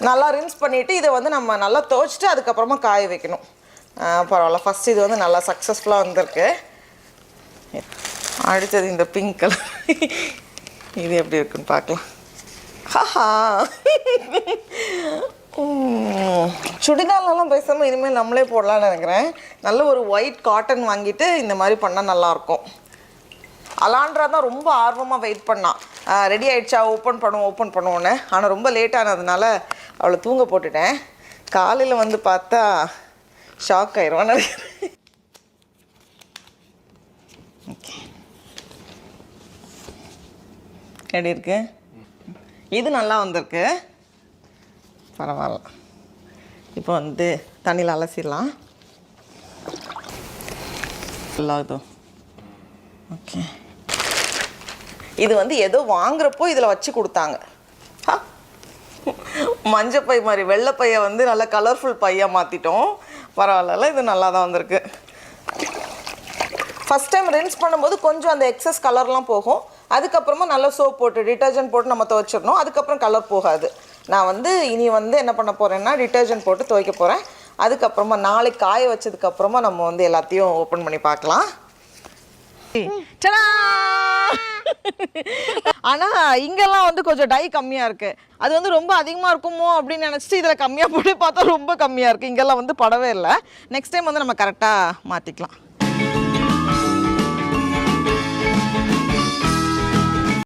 நல்லா ரின்ஸ் பண்ணிவிட்டு இதை வந்து நம்ம நல்லா துவைச்சிட்டு அதுக்கப்புறமா காய வைக்கணும். பரவாயில்ல, ஃபஸ்ட் இது வந்து நல்லா சக்ஸஸ்ஃபுல்லாக வந்திருக்கு. அடுத்தது இந்த பிங்க் கலர், இது எப்படி இருக்குன்னு பார்க்கலாம். ஹஹா, சுடிதார்லாம் பேசாமல் இனிமேல் நம்மளே போடலான்னு நினைக்கிறேன். நல்ல ஒரு ஒயிட் காட்டன் வாங்கிட்டு இந்த மாதிரி பண்ணால் நல்லாயிருக்கும். அலாண்ட்ரா தான் ரொம்ப ஆர்வமாக வெயிட் பண்ணான், ரெடி ஆகிடுச்சா ஓப்பன் பண்ணுவோன்னு. ஆனால் ரொம்ப லேட் ஆனதுனால அவளை தூங்க போட்டுட்டேன். காலையில் வந்து பார்த்தா ஷாக் ஆயிடுவான்னு நினைக்கிறேன். ஓகே, எப்படி இருக்கு? இது நல்லா வந்திருக்கு, பரவாயில்ல. இப்போ வந்து தண்ணியில் அலசிடலாம். இது ஓகே, இது வந்து ஏதோ வாங்குறப்போ இதில் வச்சு கொடுத்தாங்க. மஞ்சள் பை மாதிரி வெள்ளை பையை வந்து நல்லா கலர்ஃபுல் பையாக மாற்றிட்டோம். பரவாயில்ல, இது நல்லா தான் வந்திருக்கு. ஃபஸ்ட் டைம் ரின்ஸ் பண்ணும்போது கொஞ்சம் அந்த எக்ஸஸ் கலர்லாம் போகும். அதுக்கப்புறமா நல்லா சோப் போட்டு டிட்டர்ஜென்ட் போட்டு நம்ம துவைச்சிடணும். அதுக்கப்புறம் கலர் போகாது. நான் வந்து இனி வந்து என்ன பண்ண போகிறேன்னா டிட்டர்ஜென்ட் போட்டு துவைக்க போகிறேன். அதுக்கப்புறமா நாளைக்கு காய வச்சதுக்கப்புறமா நம்ம வந்து எல்லாத்தையும் ஓப்பன் பண்ணி பார்க்கலாம். ஆனால் இங்கெல்லாம் வந்து கொஞ்சம் டை கம்மியாக இருக்குது. அது வந்து ரொம்ப அதிகமாக இருக்குமோ அப்படின்னு நினச்சிட்டு இதில் கம்மியாக போட்டு பார்த்தா ரொம்ப கம்மியாக இருக்குது. இங்கெல்லாம் வந்து படவே இல்லை. நெக்ஸ்ட் டைம் வந்து நம்ம கரெக்டாக மாற்றிக்கலாம்.